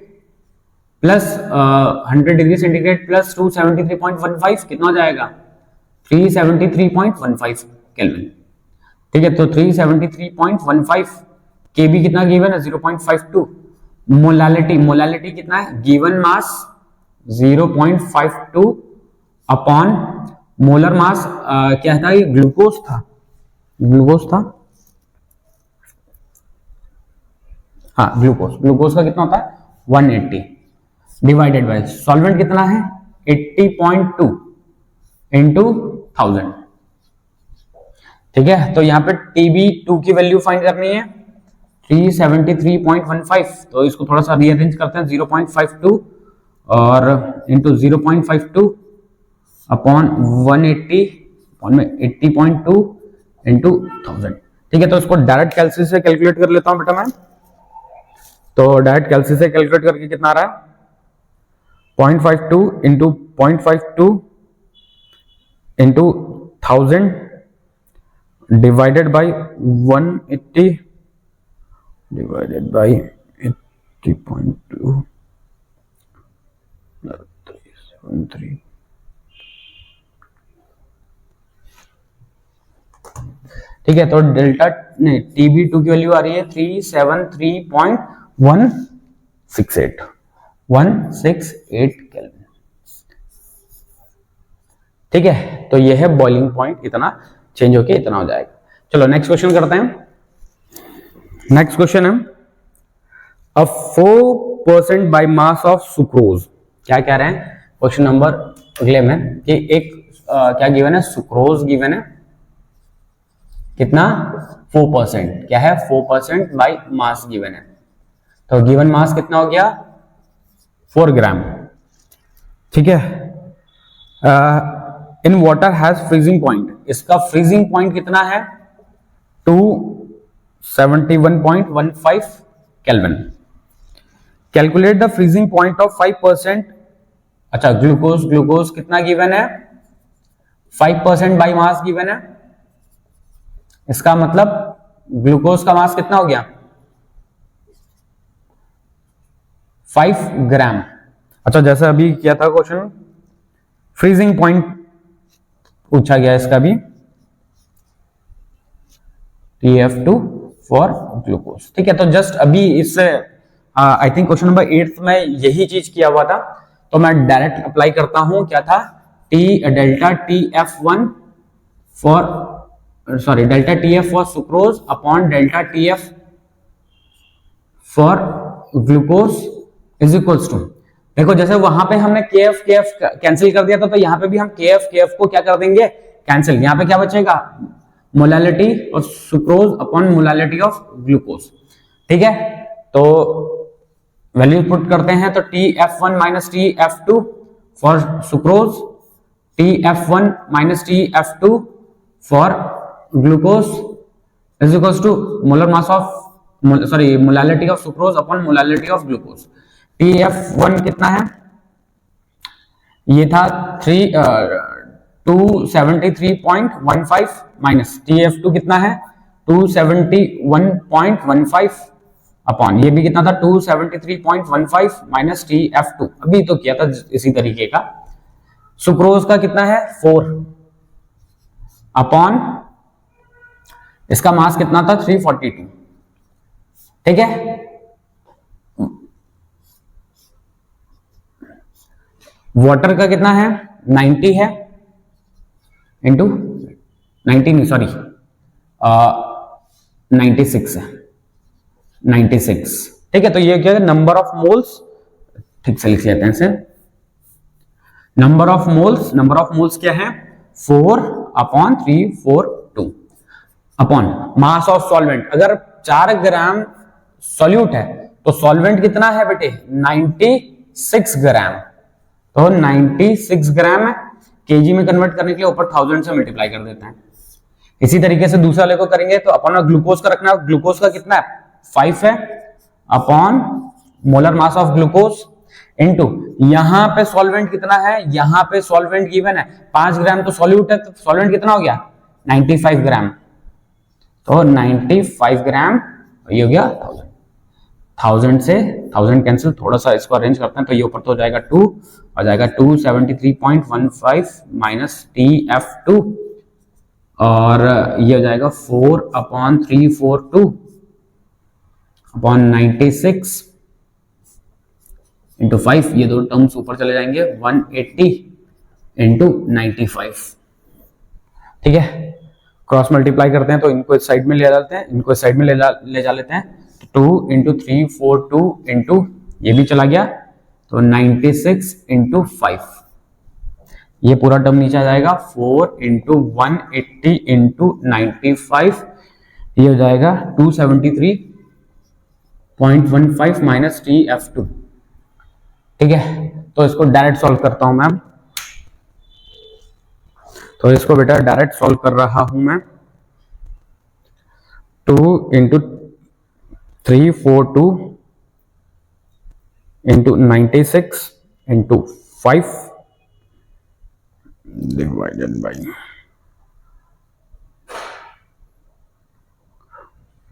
plus 100 degree centigrade plus 273.15 कितना हो जाएगा 373.15 केल्विन। ठीक है, तो 373.15 केबी कितना गिवन है 0.52, मोलालिटी कितना है गिवन मास 0.52 अपॉन मोलर मास क्या था, ये ग्लूकोज था हाँ ग्लूकोज का कितना होता है 180 डिवाइडेड बाय सॉल्वेंट कितना है 80.2 इंटू 1000। ठीक है, तो यहाँ पे TB2 की वैल्यू फाइंड करनी है 373.15, तो इसको थोड़ा सा रीअरेंज करते हैं 0.52 और इंटू 0.52 अपॉन 180 अपॉन में 80.2 इंटू 1000। ठीक है, तो इसको डायरेक्ट कैलसी से कैलकुलेट कर लेता हूं बेटा मैं, तो डायरेक्ट कैलसी से कैलकुलेट करके कितना आ रहा है 0.52 into 0.52 into 1000 divided by 180 divided by 80.2 373। ठीक है, तो डेल्टा नहीं TB2 की वैल्यू आ रही है 373.168 केल्विन। ठीक है, तो ये है बॉइलिंग पॉइंट, इतना चेंज होके इतना हो जाएगा। चलो नेक्स्ट क्वेश्चन करते हैं। नेक्स्ट क्वेश्चन है अ 4% बाय मास ऑफ सुक्रोज। क्या कह रहे हैं क्वेश्चन नंबर अगले में कि एक क्या गिवन है सुक्रोज गिवन है कितना 4%, क्या है 4% बाय मास गिवन है, तो गिवन मास कितना हो गया 4 ग्राम। ठीक है, in water has freezing point, इसका फ्रीजिंग पॉइंट कितना है 271.15 kelvin. Calculate the freezing point of 5%, अच्छा ग्लूकोज कितना गिवन है 5% बाय मास गिवन है, इसका मतलब ग्लूकोज का मास कितना हो गया 5 ग्राम। अच्छा, जैसे अभी किया था क्वेश्चन, फ्रीजिंग पॉइंट पूछा गया इसका भी, TF2 फॉर ग्लूकोज। ठीक है, तो जस्ट अभी इससे आई थिंक क्वेश्चन नंबर 8 में यही चीज किया हुआ था, तो मैं डायरेक्ट अप्लाई करता हूं। क्या था, delta TF1 for delta TF for sucrose upon delta TF for glucose is equals to, देखो जैसे वहां पे हमने KF कैंसिल कर दिया था, तो यहाँ पे भी हम KF को क्या कर देंगे, कैंसिल। यहाँ पे क्या बचेगा, molality of sucrose upon molality of glucose. ठीक है, तो वैल्यू पुट करते हैं, तो TF1 minus TF2 for sucrose, TF1 minus TF2 for glucose is equals to molar mass of molality of sucrose upon molality of glucose. TF1 कितना है, ये था 273.15 माइनस TF2 कितना है 271.15 अपॉन ये भी कितना था 273.15 माइनस TF2। अभी तो किया था इसी तरीके का। सुक्रोज का कितना है 4 अपॉन इसका मास कितना था 342। ठीक है, वाटर का कितना है 90 है इंटू 90 नहीं सॉरी 96 है 96। ठीक है, तो ये क्या है नंबर ऑफ मोल्स, ठीक से लिख लेते हैं इसे। नंबर ऑफ मोल्स क्या है 4 upon 342 upon mass of solvent. अगर 4 ग्राम सॉल्यूट है तो सॉल्वेंट कितना है बेटे 96 ग्राम, तो 96 ग्राम है, केजी में कन्वर्ट करने के लिए ऊपर 1000 से मल्टीप्लाई कर देते हैं। इसी तरीके से दूसरा लेको करेंगे, तो अपना ग्लूकोज का रखना, ग्लूकोज का कितना है 5 है upon molar mass of glucose into यहां पे सॉल्वेंट कितना है, यहां पे सॉल्वेंट गिवन है 5 ग्राम, तो सॉल्यूट है, तो सॉल्वेंट कितना हो गया 95 ग्राम, तो 95 ग्राम ये हो गया 1000 से 1000 कैंसिल, थोड़ा सा इसको अरेंज करते हैं, तो ये ऊपर तो हो जाएगा 2 आ जाएगा 273.15 माइनस TF2 और ये हो जाएगा 4 अपॉन 342 अपॉन 96 इंटू 5, ये दो टर्म्स ऊपर चले जाएंगे 180 इंटू 95। ठीक है, क्रॉस मल्टीप्लाई करते हैं, तो इनको इस साइड में ले जाते हैं, इनको इस साइड में ले जा लेते हैं, 2 इंटू 342 इंटू ये भी चला गया, तो 96 इंटू 5, ये पूरा टर्म नीचे आ जाएगा 4 इंटू 180 इंटू 95, ये हो जाएगा 273.15 माइनस TF2। ठीक है, तो इसको डायरेक्ट सॉल्व करता हूं मैं, तो इसको बेटा डायरेक्ट सॉल्व कर रहा हूं मैं। 2 into 342 into 96 into 5 divided by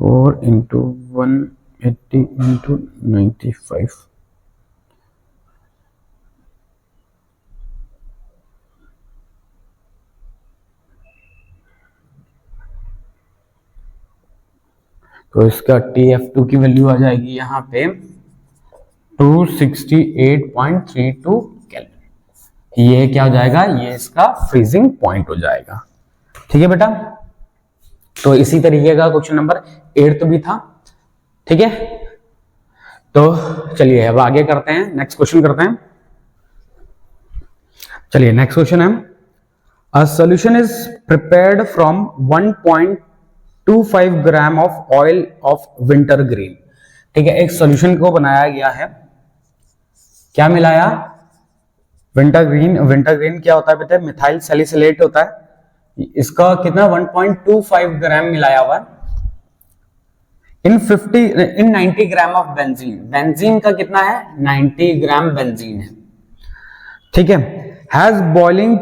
4 into 180 into 95। तो इसका TF2 की वैल्यू आ जाएगी यहाँ पे 268.32 केल्विन। ये क्या हो जाएगा, ये इसका फ्रीजिंग पॉइंट हो जाएगा। ठीक है बेटा, तो इसी तरीके का क्वेश्चन नंबर 8 भी था। ठीक है, तो चलिए अब आगे करते हैं, नेक्स्ट क्वेश्चन करते हैं। चलिए नेक्स्ट क्वेश्चन है, a solution is prepared from 1.25 gram of oil of winter green. ठीक है, एक सॉल्यूशन को बनाया गया है, क्या मिलाया विंटर ग्रीन क्या होता है बेटा मिथाइल सैलिसिलेट होता है, इसका कितना 1.25 ग्राम मिलाया हुआ है इन 90 ग्राम ऑफ बेंजीन। बेंजीन का कितना है 90 ग्राम बेंजीन है। ठीक है, हैज बॉइलिंग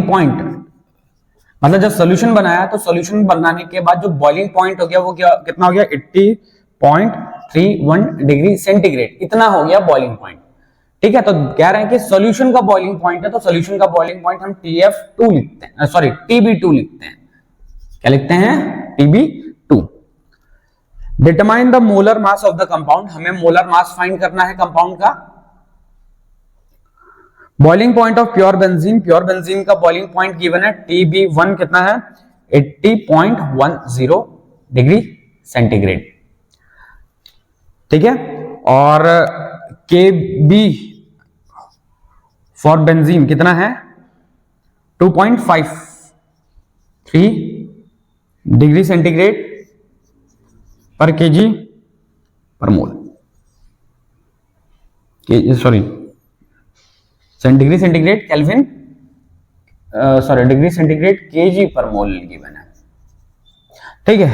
पॉइंट मतलब जब सॉल्यूशन बनाया तो सॉल्यूशन बनाने के बाद जो बॉइलिंग पॉइंट हो गया वो क्या कितना हो गया 31 डिग्री सेंटीग्रेड, इतना हो गया बॉइलिंग पॉइंट। ठीक है, तो कह रहे हैं कि सॉल्यूशन का बॉइलिंग पॉइंट है, तो सॉल्यूशन का बॉइलिंग पॉइंट हम TF2 लिखते हैं, सॉरी TB2 लिखते हैं। क्या लिखते हैं? TB2। Determine the molar mass of the compound, हमें मोलर मास फाइंड करना है कंपाउंड का। Boiling point of pure benzene, pure benzene का बॉइलिंग पॉइंट गिवन है TB1 कितना है? 80.10 डिग्री सेंटीग्रेड। ठीक है, और KB फॉर बेंजीन कितना है? 2.53 degree centigrade per kg per mole, sorry degree centigrade kelvin, sorry degree centigrade kg per मोल given है। ठीक है,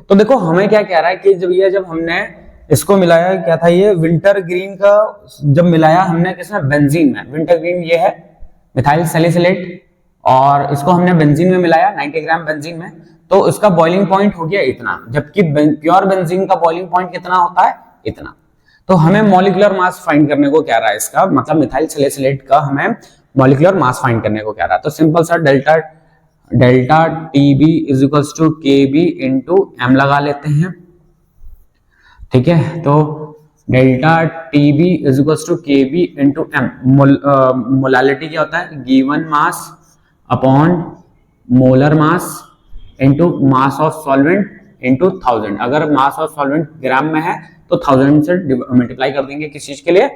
तो देखो हमें क्या कह रहा है कि जब हमने इसको मिलाया, क्या था ये विंटर ग्रीन का, जब मिलाया हमने किसमें? बेंजीन में। विंटर ग्रीन ये है मिथाइल सैलिसिलेट, और इसको हमने बेंजीन में मिलाया 90 ग्राम बेंजीन में, तो इसका बॉइलिंग पॉइंट हो गया इतना, जबकि प्योर बेंजीन का बॉइलिंग पॉइंट कितना होता है? इतना। तो हमें मॉलिक्यूलर मास फाइंड करने को कह रहा है इसका, मतलब मिथाइल सैलिसिलेट का हमें मॉलिक्यूलर मास फाइंड करने को कह रहा है। तो सिंपल सा delta TB is equals to KB into M लगा लेते हैं। ठीक है, तो delta TB is equals to KB into M। Molality क्या होता है? Given mass upon molar mass into mass of solvent into 1000। अगर मास ऑफ सॉल्वेंट ग्राम में है तो 1000 से मल्टीप्लाई कर देंगे किस चीज के लिए?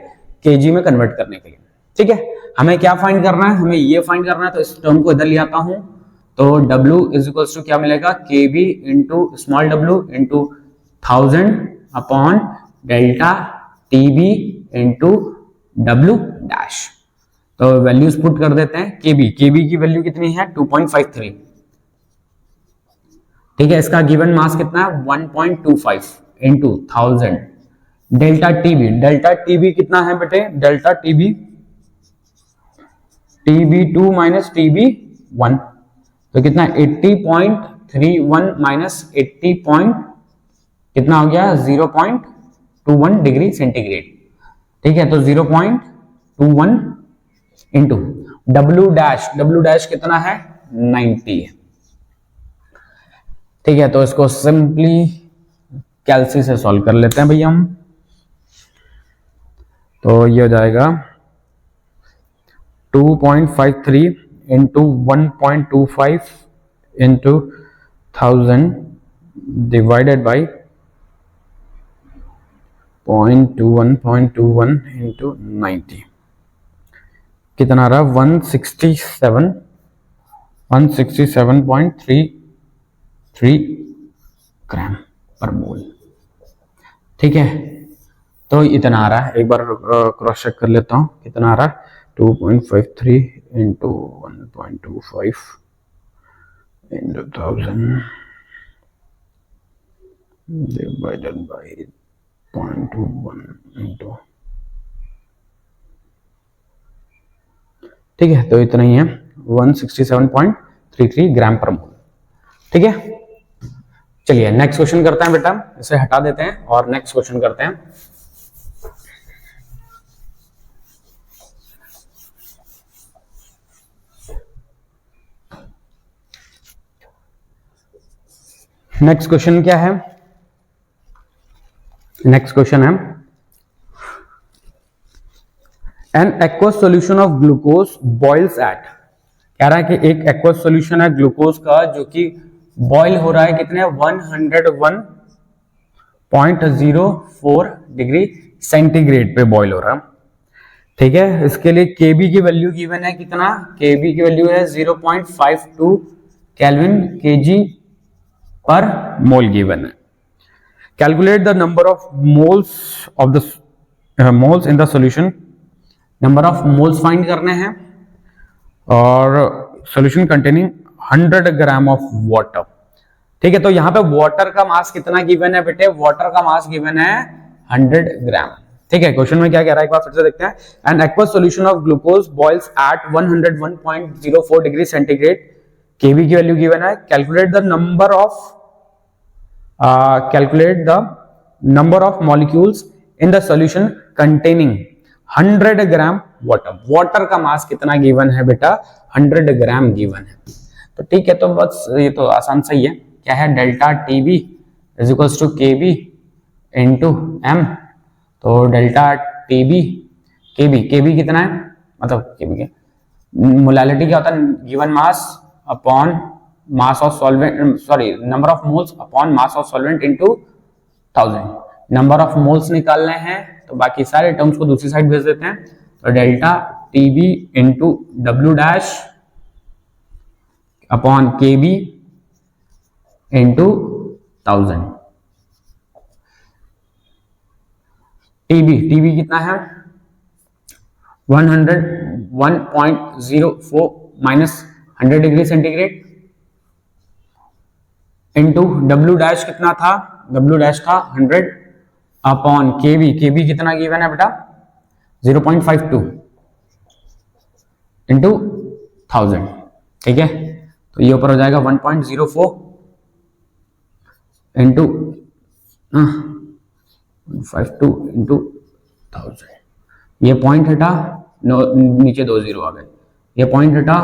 kg में कन्वर्ट करने के लिए। ठीक है, हमें क्या फाइंड करना है? हमें ये फाइंड करना है, तो इस टर्म को इधर ले आता हूं, तो W इज इक्वल्स टू क्या मिलेगा? KB into small w into 1000 upon delta TB into W dash. तो वैल्यूज पुट कर देते हैं। KB की वैल्यू कितनी है? 2.53। ठीक है, इसका गिवन मास कितना है? 1.25 इंटू 1000। डेल्टा TB कितना है बेटे? डेल्टा TB2 माइनस TB1, तो कितना? 80.31 माइनस 80 कितना हो गया? 0.21 डिग्री सेंटीग्रेड। ठीक है, तो 0.21 इंटू W डैश कितना है? 90 है। ठीक है, तो इसको सिंपली कैल्सी से सॉल्व कर लेते हैं भैया हम। तो ये हो जाएगा 2.53 into 1.25 into 1000 divided by 0.21 into 90, कितना आ रहा? 167.33 ग्राम पर मोल। ठीक है, तो इतना आ रहा है, एक बार क्रॉस चेक कर लेता हूं कितना आ रहा है। 2.53 into 1.25 into 1000 divided by 0.21 into, ठीक है, तो इतना ही है 167.33 ग्राम पर मोल। ठीक है, चलिए नेक्स्ट क्वेश्चन करते हैं बेटा, इसे हटा देते हैं और नेक्स्ट क्वेश्चन करते हैं। नेक्स्ट क्वेश्चन क्या है? नेक्स्ट क्वेश्चन है an aqueous solution of glucose boils at, कह रहा है कि एक एक्वस सॉल्यूशन है ग्लूकोज का जो कि बॉयल हो रहा है कितने? 101.04 डिग्री सेंटीग्रेड पे बॉयल हो रहा है। ठीक है, इसके लिए Kb की वैल्यू गिवन है कितना? Kb की वैल्यू है 0.52 केल्विन kg पर मोल गिवन है। Calculate the number of moles of the moles in the solution, number of moles find करने हैं, और solution containing 100 gram of water. ठीक है, तो यहां पे वाटर का मास कितना गिवन है बेटे? वाटर का मास गिवन है 100 ग्राम। ठीक है, क्वेश्चन में क्या कह रहा है एक बार फिर से देखते हैं। An aqueous solution of glucose boils at 101.04 degree centigrade, Kb की वैल्यू गिवन है। Calculate the number of molecules in the solution containing 100 gram water. Water का मास कितना गिवन है बेटा? 100 ग्राम गिवन है। तो ठीक है, तो बस ये तो आसान सही है। क्या है? Delta TB is equals to KB into M. तो डेल्टा टीबी केबी कितना है? मतलब केबी के मोलालिटी क्या होता है? Given mass upon mass of solvent, sorry number of moles upon mass of solvent into 1000। Number of moles निकालने हैं तो बाकी सारे टर्म्स को दूसरी साइड भेज देते हैं। तो delta TB into W dash upon KB into 1000। TB कितना है? 101.04 minus 100 degree centigrade into W dash कितना था? डब्ल्यू डैश था 100 अपॉन केबी कितना गिवन है बेटा? 0.52 इंटू 1000। ठीक है, तो ये ऊपर हो जाएगा 1.04 इंटू 52 इंटू 1000। ये पॉइंट हटा, नीचे 2 जीरो आ गए। ये पॉइंट हटा,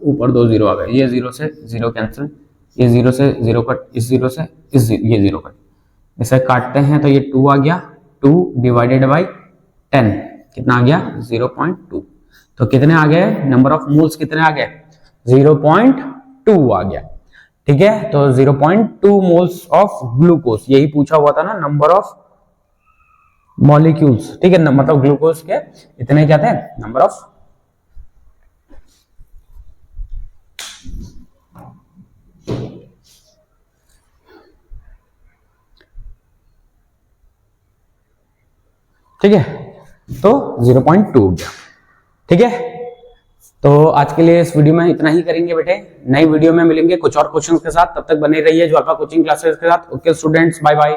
ऊपर 2 जीरो आ गए। ये 0 से 0 कैंसिल, ये 0 से 0 कट, इस 0 से ये 0 कट। इसे काटते हैं तो ये 2 आ गया। 2 डिवाइडेड बाई 10 कितना आ गया? 0.2। तो कितने आ गए? नंबर ऑफ मोल्स कितने आ गए? 0.2 आ गया। ठीक है, तो 0.2 मोल्स ऑफ ग्लूकोज, यही पूछा हुआ था ना, नंबर ऑफ मॉलिक्यूल्स। ठीक है, मतलब ग्लूकोज के इतने क्या थे? Number of. ठीक है, तो 0.2 हो गया। ठीक है, तो आज के लिए इस वीडियो में इतना ही करेंगे बेटे। नई वीडियो में मिलेंगे कुछ और क्वेश्चंस के साथ। तब तक बने रहिए ज्वाल्पा कोचिंग क्लासेस के साथ। Okay students, bye bye.